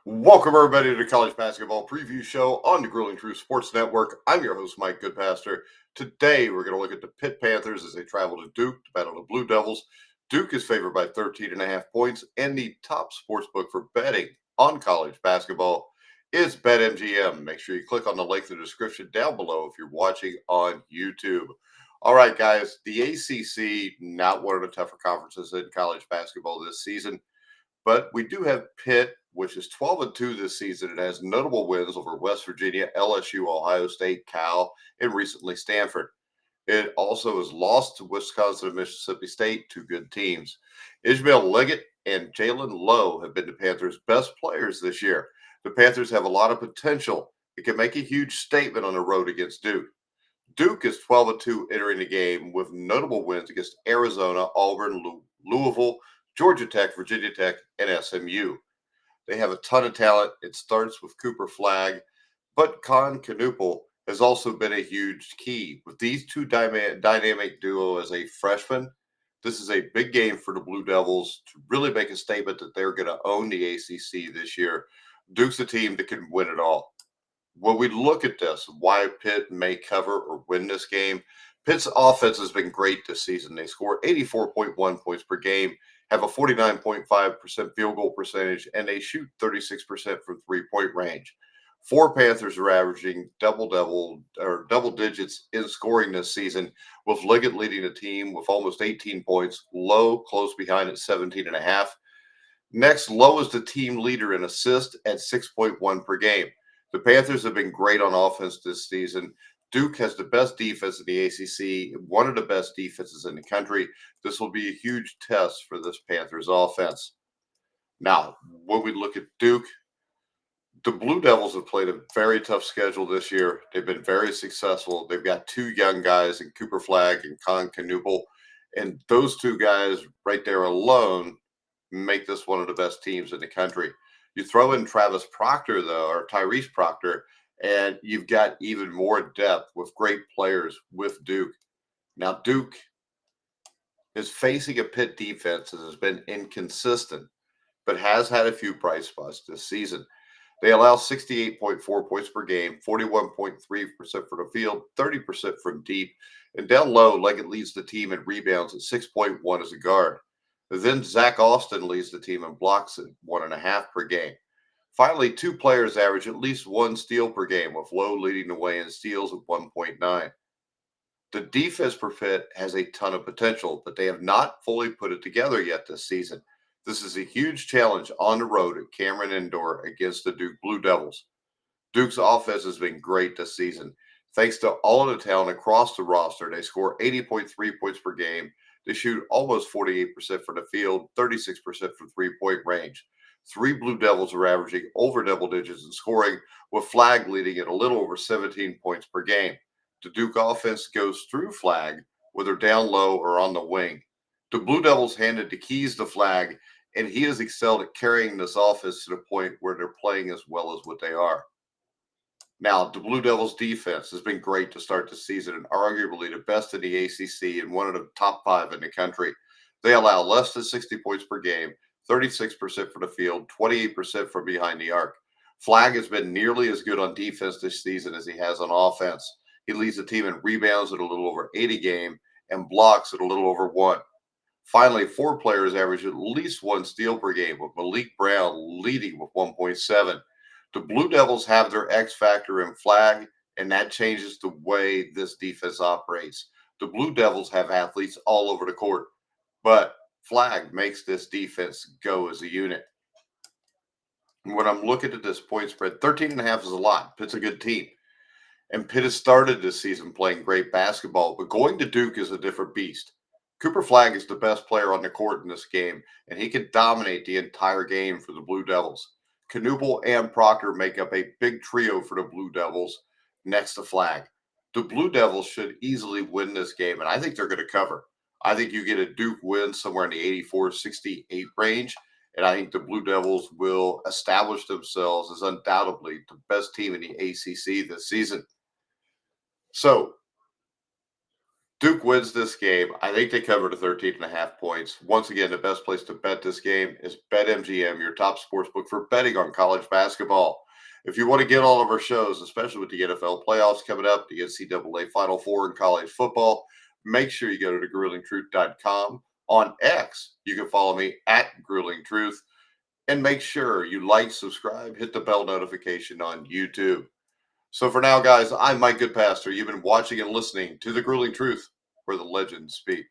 Welcome, everybody, to the College Basketball Preview Show on the Grueling Truth Sports Network. I'm your host, Mike Goodpaster. Today, we're going to look at the Pitt Panthers as they travel to Duke to battle the Blue Devils. Duke is favored by 13.5 points, and the top sportsbook for betting on college basketball is BetMGM. Make sure you click on the link in the description down below if you're watching on YouTube. All right, guys, the ACC, not one of the tougher conferences in college basketball this season. But we do have Pitt, which is 12-2 this season. It has notable wins over West Virginia, LSU, Ohio State, Cal, and recently Stanford. It also has lost to Wisconsin and Mississippi State, two good teams. Ishmael Leggett and Jalen Lowe have been the Panthers' best players this year. The Panthers have a lot of potential. It can make a huge statement on the road against Duke. Duke is 12-2 entering the game with notable wins against Arizona, Auburn, Louisville, Georgia Tech, Virginia Tech, and SMU. They have a ton of talent. It starts with cooperflagg, but Con Canuple has also been a huge key. With these two dynamic duo as a freshman, this is a big game for the Blue Devils to really make a statement that they're going to own the ACC this year. Duke's a team that can win it all. When we look at this, why Pitt may cover or win this game, Pitt's offense has been great this season. They score 84.1 points per game, have a 49.5% field goal percentage, and they shoot 36% from three-point range. Four Panthers are averaging double digits in scoring this season, with Liggett leading the team with almost 18 points, Lowe close behind at 17.5. Next, Lowe is the team leader in assists at 6.1 per game. The Panthers have been great on offense this season. Duke has the best defense in the ACC, one of the best defenses in the country. This will be a huge test for this Panthers offense. Now, when we look at Duke, the Blue Devils have played a very tough schedule this year. They've been very successful. They've got two young guys in cooperflagg and Con Canuple, and those two guys right there alone make this one of the best teams in the country. You throw in Travis Proctor, though, or Tyrese Proctor, and you've got even more depth with great players with Duke. Now, Duke is facing a Pitt defense that has been inconsistent, but has had a few bright spots this season. They allow 68.4 points per game, 41.3% from the field, 30% from deep, and down low, Leggett leads the team in rebounds at 6.1 as a guard. Then Zach Austin leads the team in blocks at 1.5 per game. Finally, two players average at least one steal per game, with Lowe leading the way in steals at 1.9. The defense for Pitt has a ton of potential, but they have not fully put it together yet this season. This is a huge challenge on the road at Cameron Indoor against the Duke Blue Devils. Duke's offense has been great this season. Thanks to all of the talent across the roster, they score 80.3 points per game. They shoot almost 48% from the field, 36% from three-point range. Three Blue Devils are averaging over double digits in scoring, with Flagg leading at a little over 17 points per game. The Duke offense goes through Flagg, whether down low or on the wing. The Blue Devils handed the keys to Flagg, and he has excelled at carrying this offense to the point where they're playing as well as what they are. Now, the Blue Devils defense has been great to start the season and arguably the best in the ACC and one of the top five in the country. They allow less than 60 points per game, 36% from the field, 28% from behind the arc. Flagg has been nearly as good on defense this season as he has on offense. He leads the team in rebounds at a little over 80 a game and blocks at a little over 1. Finally, four players average at least one steal per game, with Malik Brown leading with 1.7. The Blue Devils have their X factor in Flagg, and that changes the way this defense operates. The Blue Devils have athletes all over the court, but Flagg makes this defense go as a unit. When I'm looking at this point spread, 13.5 is a lot. Pitt's a good team. And Pitt has started this season playing great basketball, but going to Duke is a different beast. Cooperflagg is the best player on the court in this game, and he can dominate the entire game for the Blue Devils. Canuple and Proctor make up a big trio for the Blue Devils next to Flagg. The Blue Devils should easily win this game, and I think they're going to cover. I think you get a Duke win somewhere in the 84-68 range, and I think the Blue Devils will establish themselves as undoubtedly the best team in the ACC this season. So, Duke wins this game. I think they cover to 13.5 points. Once again, the best place to bet this game is BetMGM, your top sports book for betting on college basketball. If you want to get all of our shows, especially with the NFL playoffs coming up, the NCAA Final Four in college football, make sure you go to thegruelingtruth.com. On X, you can follow me at Grueling Truth. And make sure you like, subscribe, hit the bell notification on YouTube. So for now, guys, I'm Mike Goodpaster. You've been watching and listening to The Grueling Truth, where the legends speak.